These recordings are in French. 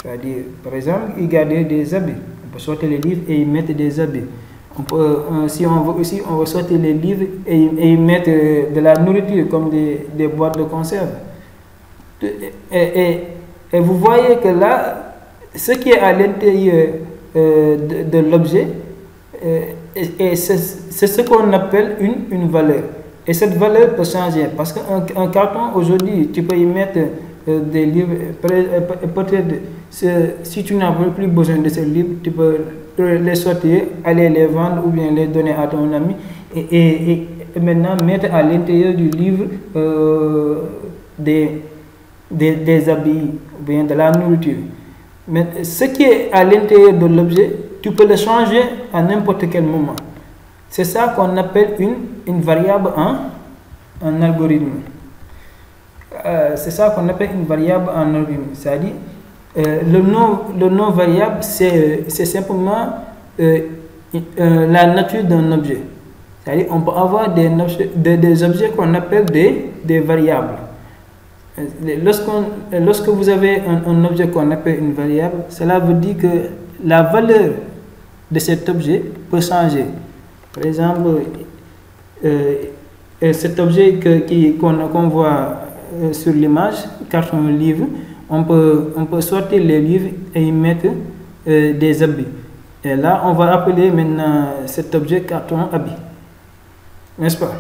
C'est-à-dire, par exemple, y garder des habits. On peut sortir les livres et y mettre des habits. On peut, si on veut aussi, on va sortir les livres et y mettre de la nourriture comme des boîtes de conserve. Et vous voyez que là, ce qui est à l'intérieur de l'objet, c'est ce qu'on appelle une valeur. Et cette valeur peut changer parce qu'un carton, aujourd'hui, tu peux y mettre des livres. Peut-être si tu n'as plus besoin de ces livres, tu peux les sortir, aller les vendre ou bien les donner à ton ami et maintenant mettre à l'intérieur du livre des habits ou bien de la nourriture. Mais ce qui est à l'intérieur de l'objet, tu peux le changer à n'importe quel moment. C'est ça qu'on appelle une variable en algorithme. C'est ça qu'on appelle une variable en algorithme. C'est-à-dire, le nom variable, c'est simplement la nature d'un objet. C'est-à-dire, on peut avoir des objets qu'on appelle des variables. Lorsque vous avez un objet qu'on appelle une variable, cela veut dire que la valeur de cet objet peut changer. Par exemple, cet objet qu'on voit sur l'image, carton livre, on peut sortir les livres et y mettre des habits. Et là, on va appeler maintenant cet objet carton habit. N'est-ce pas?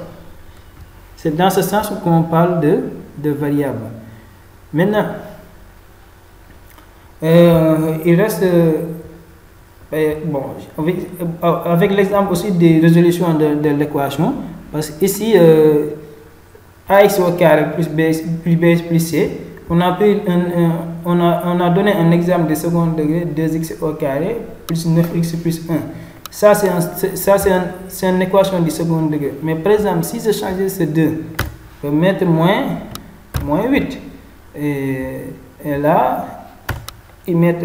C'est dans ce sens qu'on parle de variables. Maintenant, il reste, bon, avec l'exemple aussi des résolutions de l'équation, parce qu'ici, ax au carré plus b plus c, on a donné un exemple de second degré, 2x au carré plus 9x plus 1. Ça, c'est une équation du second degré. Mais par exemple, si je changeais ces deux, je peux mettre moins 8. Et là, ils mettent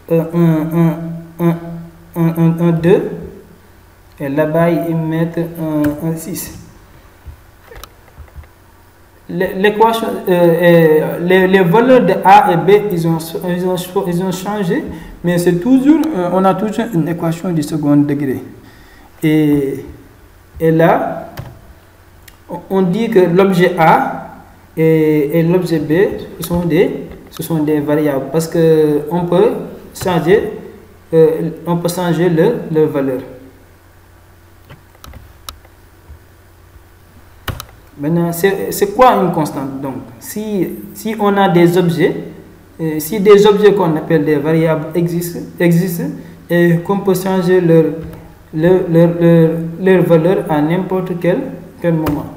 un 2. Et là-bas, ils mettent un 6. L'équation, les valeurs de A et B, ils ont changé, mais c'est toujours, on a toujours une équation du second degré. Et là, on dit que l'objet A et l'objet B, ce sont des variables parce que on peut changer leur valeur. Maintenant, c'est quoi une constante? Donc, si on a des objets, si des objets qu'on appelle des variables existent et qu'on peut changer leur valeur à n'importe quel moment.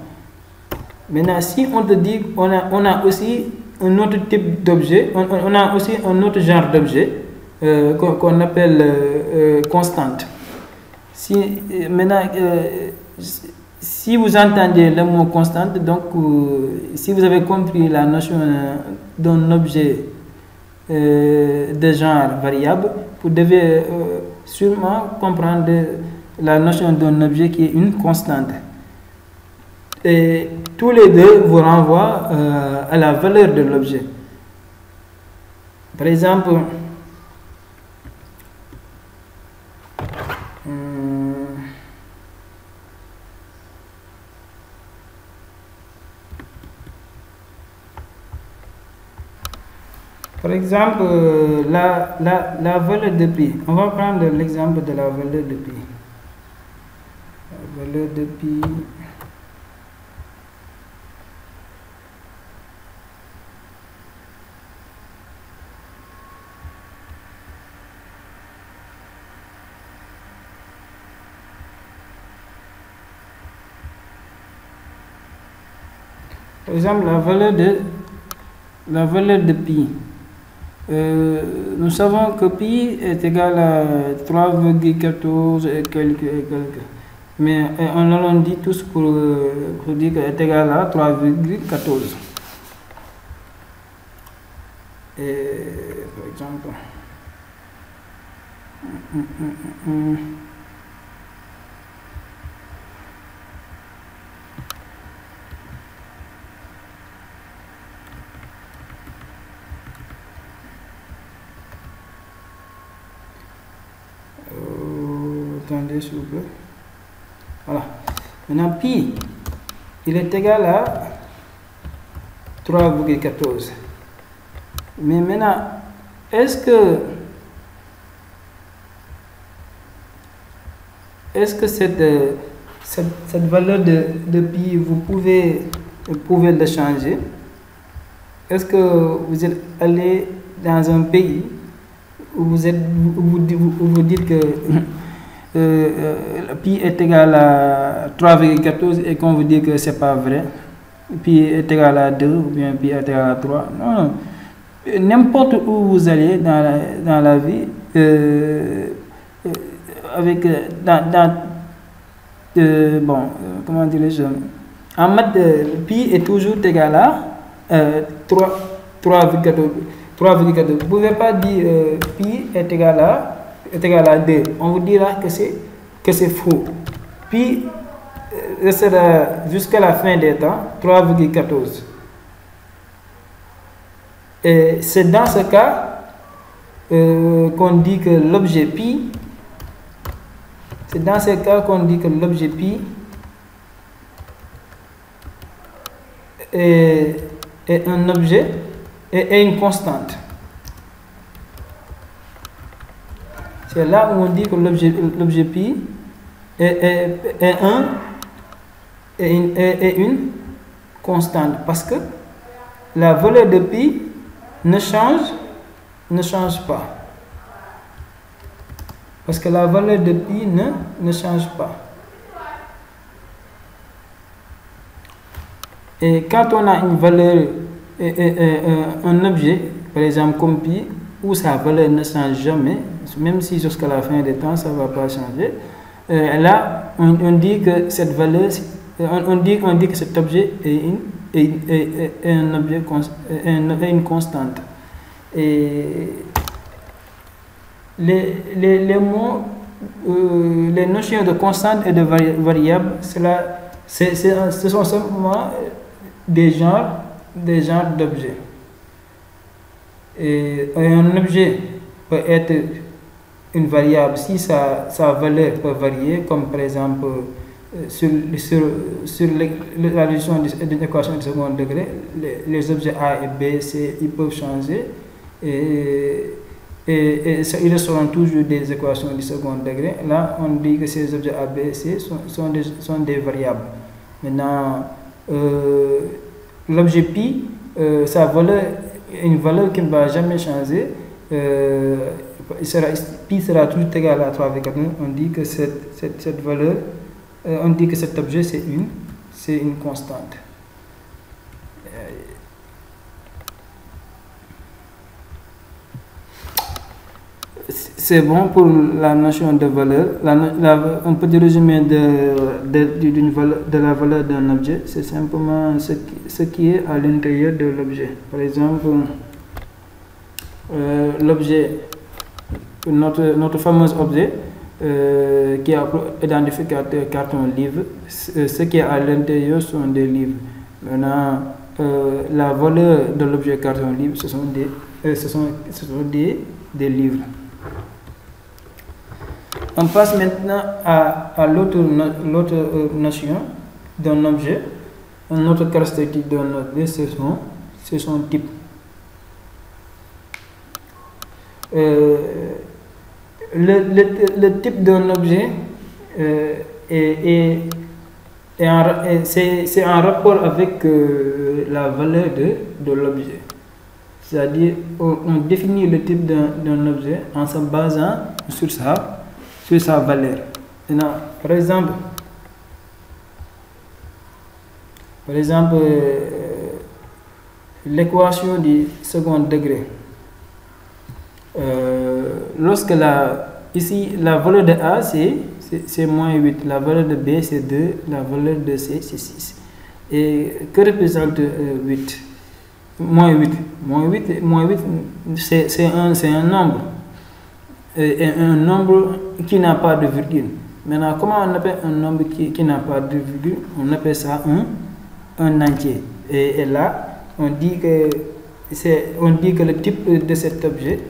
Maintenant, si on te dit qu'on a aussi un autre type d'objet, on a aussi un autre genre d'objet qu'on appelle constante. Si vous entendez le mot constante, donc si vous avez compris la notion d'un objet de genre variable, vous devez sûrement comprendre la notion d'un objet qui est une constante. Et tous les deux vous renvoient à la valeur de l'objet. Par exemple, la valeur de pi. On va prendre l'exemple de la valeur de pi. La valeur de pi. Par exemple, la valeur de pi. Nous savons que pi est égal à 3,14 et quelques. Mais on l'a dit tous pour dire qu'elle est égal à 3,14. Et par exemple, Attendez, s'il vous plaît. Voilà. Maintenant, pi, il est égal à 3,14. Mais maintenant, est-ce que cette valeur de pi, vous pouvez le changer? Est-ce que vous êtes allé dans un pays où vous dites que pi est égal à 3,14 et qu'on vous dit que c'est pas vrai, pi est égal à 2 ou bien pi est égal à 3? Non. N'importe où vous allez dans la vie, comment dirais-je, en maths, pi est toujours égal à 3,14. Vous ne pouvez pas dire pi est égal à 2. On vous dira que c'est faux. Pi restera jusqu'à la fin des temps 3,14. Et c'est dans ce cas qu'on dit que l'objet pi, est un objet et une constante. C'est là où on dit que l'objet pi est une constante, parce que la valeur de pi ne change pas. Parce que la valeur de pi ne change pas. Et quand on a une valeur, un objet, par exemple comme pi, où sa valeur ne change jamais, même si jusqu'à la fin des temps ça ne va pas changer, là on dit que cette valeur, on dit que cet objet est un objet une constante. Et les mots, les notions de constante et de variable, ce sont simplement des genres d'objets. Et un objet peut être une variable si sa valeur peut varier, comme par exemple sur la résolution d'une équation de second degré, les objets A et B, C, ils peuvent changer et ils seront toujours des équations du second degré. Là, on dit que ces objets A, B, C sont des variables. Maintenant, l'objet pi, sa valeur, une valeur qui ne va jamais changer, pi sera toujours égal à 3,14. On dit que cette valeur, on dit que cet objet c'est une constante. C'est bon pour la notion de valeur. Un petit résumé de la valeur d'un objet, c'est simplement ce qui est à l'intérieur de l'objet. Par exemple, l'objet, notre fameux objet qui a pour identificateur carton livre, ce qui est à l'intérieur sont des livres. Maintenant, la valeur de l'objet carton livre, ce sont des livres. On passe maintenant à l'autre notion d'un objet. Une autre caractéristique d'un objet, c'est son type. Le type d'un objet c'est en rapport avec la valeur de l'objet. C'est-à-dire, on définit le type d'un objet en se basant sur sa valeur. Maintenant, par exemple, l'équation du second degré. Lorsque ici, la valeur de A, c'est moins 8, la valeur de B, c'est 2, la valeur de C, c'est 6. Et que représente 8? Moins 8, c'est un nombre. Et un nombre qui n'a pas de virgule. Maintenant, comment on appelle un nombre qui n'a pas de virgule? On appelle ça un entier. Et là, on dit que le type de cet objet,